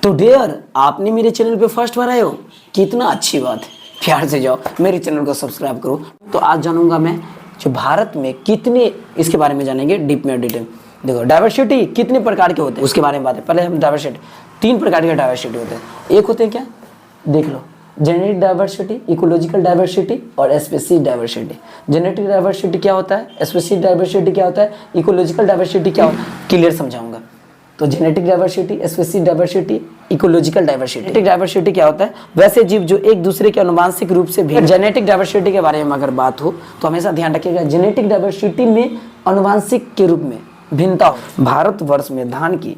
तो डियर, आपने मेरे चैनल पे फर्स्ट बार आए हो, कितना अच्छी बात है। प्यार से जाओ मेरे चैनल को सब्सक्राइब करो। तो आज जानूंगा मैं जो भारत में कितने, इसके बारे में जानेंगे डीप में डिटेल। देखो डाइवर्सिटी कितने प्रकार के होते हैं उसके बारे में बात है। पहले हम डाइवर्सिटी, 3 प्रकार के डाइवर्सिटी होते हैं। एक होते हैं क्या, देख लो, जेनेटिक डाइवर्सिटी, इकोलॉजिकल डाइवर्सिटी और स्पीशीज डाइवर्सिटी। जेनेटिक डाइवर्सिटी क्या होता है, स्पीशीज डाइवर्सिटी क्या होता है, इकोलॉजिकल डाइवर्सिटी क्या होता है, क्लियर समझाऊंगा। तो genetic diversity, species diversity, ecological diversity. Genetic diversity क्या होता है, वैसे जीव जो एक दूसरे के अनुवांशिक रूप से भिन्न। जेनेटिक डाइवर्सिटी के बारे में अगर बात हो तो हमेशा ध्यान रखिएगा, जेनेटिक डाइवर्सिटी में अनुवांशिक के रूप में भिन्नता हो। भारतवर्ष में धान की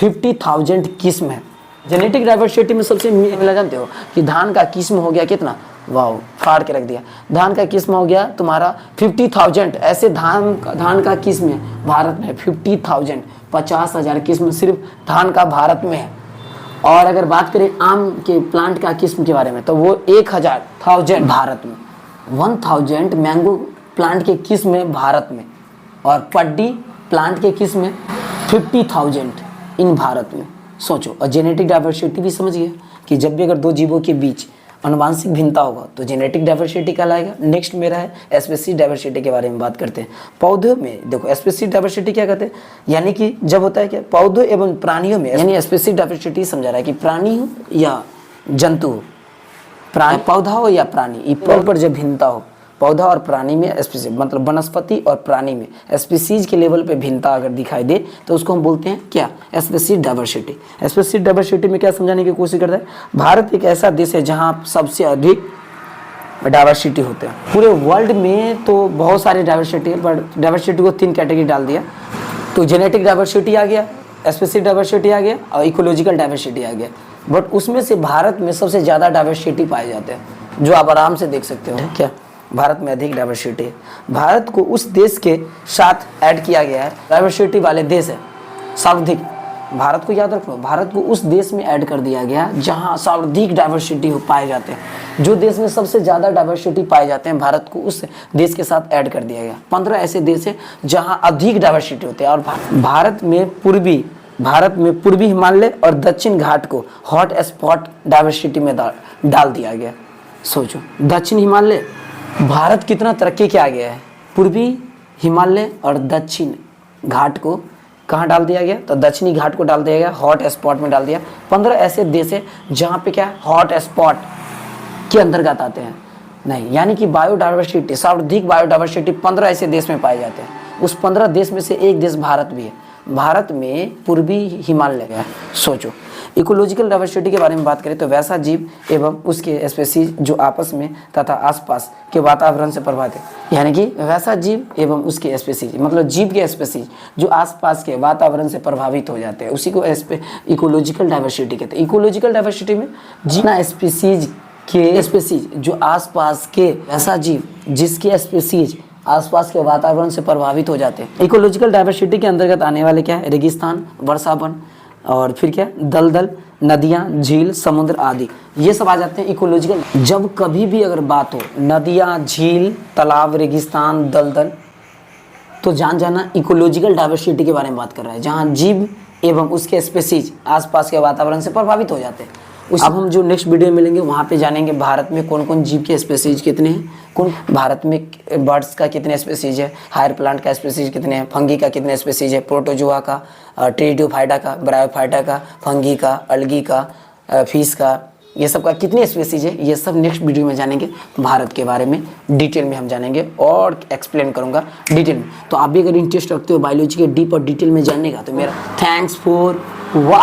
50,000 किस्म है। जेनेटिक डाइवर्सिटी में सबसे मिला, जानते हो कि धान का किस्म हो गया कितना, वाह फाड़ के रख दिया। धान का किस्म हो गया तुम्हारा 50,000, ऐसे धान का किस्म है भारत में 50,000, 50,000 किस्म सिर्फ धान का भारत में है। और अगर बात करें आम के प्लांट का किस्म के बारे में तो वो 1,000 भारत में, 1000 मैंगो प्लांट के किस्म है भारत में, और पड्डी प्लांट के किस्म है 50,000 इन भारत में। सोचो, और जेनेटिक डाइवर्सिटी भी समझ गया कि जब भी अगर दो जीवों के बीच अनुवांशिक भिन्नता होगा तो जेनेटिक डाइवर्सिटी कहलाएगा। नेक्स्ट मेरा है स्पीशीज डाइवर्सिटी के बारे में बात करते हैं। पौधों में देखो स्पीशीज डाइवर्सिटी क्या कहते हैं, यानी कि जब होता है क्या, पौधों एवं प्राणियों में, यानी स्पीशीज डाइवर्सिटी समझा रहा है कि प्राणी हो या जंतु हो, पौधा हो या प्राणी, इस पर जब भिन्नता हो, पौधा और प्राणी में स्पीशीज मतलब वनस्पति और प्राणी में स्पीशीज के लेवल पे भिन्नता अगर दिखाई दे तो उसको हम बोलते हैं क्या, स्पीशीज डाइवर्सिटी। स्पीशीज डाइवर्सिटी में क्या समझाने की कोशिश करता है, भारत एक ऐसा देश है जहां सबसे अधिक डाइवर्सिटी होते हैं। पूरे वर्ल्ड में तो बहुत सारे डाइवर्सिटी है, बट डाइवर्सिटी को 3 कैटेगरी डाल दिया। तो जेनेटिक डाइवर्सिटी आ गया, स्पीशीज डाइवर्सिटी आ गया और इकोलॉजिकल डाइवर्सिटी आ गया। बट उसमें से भारत में सबसे ज़्यादा डाइवर्सिटी पाए जाते हैं, जो आप आराम से देख सकते हो। क्या भारत में अधिक डाइवर्सिटी है। भारत को उस देश के साथ ऐड किया गया है, डाइवर्सिटी वाले देश है सर्वाधिक। भारत को याद रखो, भारत को उस देश में ऐड कर दिया गया जहां सर्वाधिक डाइवर्सिटी हो पाए जाते हैं। जो देश में सबसे ज़्यादा डाइवर्सिटी पाए जाते हैं, भारत को उस देश के साथ ऐड कर दिया गया। 15 ऐसे देश हैं जहां अधिक डाइवर्सिटी होते हैं। और भारत में पूर्वी हिमालय और दक्षिण घाट को हॉट स्पॉट डाइवर्सिटी में डाल दिया गया। सोचो, दक्षिण हिमालय, भारत कितना तरक्की किया गया है, पूर्वी हिमालय और दक्षिण घाट को कहाँ डाल दिया गया, तो दक्षिणी घाट को डाल दिया गया, हॉट स्पॉट में डाल दिया। 15 ऐसे देश है जहाँ पे क्या हॉट स्पॉट के अंतर्गत आते हैं नहीं, यानी कि बायोडाइवर्सिटी, सर्वाधिक बायोडाइवर्सिटी 15 ऐसे देश में पाए जाते हैं। उस 15 देश में से एक देश भारत भी है। भारत में पूर्वी हिमालय है। सोचो, इकोलॉजिकल डाइवर्सिटी के बारे में बात करें तो वैसा जीव एवं उसके स्पीशीज जो आपस में तथा आसपास के वातावरण से प्रभावित है, यानी कि वैसा जीव एवं उसके स्पीशीज मतलब जीव के स्पीशीज जो आसपास के वातावरण से प्रभावित हो जाते हैं, उसी को इकोलॉजिकल डाइवर्सिटी कहते हैं। इकोलॉजिकल डाइवर्सिटी में जीना स्पीशीज के स्पीशीज जो आसपास के, ऐसा जीव जिसके स्पीशीज आसपास के वातावरण से प्रभावित हो जाते हैं। इकोलॉजिकल डाइवर्सिटी के अंतर्गत आने वाले क्या है, रेगिस्तान, वर्षावन और फिर क्या, दलदल, नदियाँ, झील, समुद्र आदि, ये सब आ जाते हैं इकोलॉजिकल। जब कभी भी अगर बात हो नदियाँ, झील, तालाब, रेगिस्तान, दलदल, तो जान जाना इकोलॉजिकल डाइवर्सिटी के बारे में बात कर रहा है, जहाँ जीव एवं उसके स्पीशीज आसपास के वातावरण से प्रभावित हो जाते हैं। अब हम जो नेक्स्ट वीडियो में मिलेंगे वहाँ पे जानेंगे भारत में कौन कौन जीव के स्पीशीज कितने हैं, कौन भारत में बर्ड्स का कितने स्पीशीज है, हायर प्लांट का स्पीशीज कितने हैं, फंगी का कितने स्पीशीज है, प्रोटोजोआ का, टेरिडोफाइटा का, ब्रायोफाइटा का, फंगी का, अलगी का, फिश का, ये सब का कितने स्पीशीज है, ये सब नेक्स्ट वीडियो में जानेंगे। भारत के बारे में डिटेल में हम जानेंगे और एक्सप्लेन करूँगा डिटेल में। तो आप भी अगर इंटरेस्ट रखते हो बायोलॉजी के डीप और डिटेल में जानने का तो मेरा थैंक्स फॉर वॉच।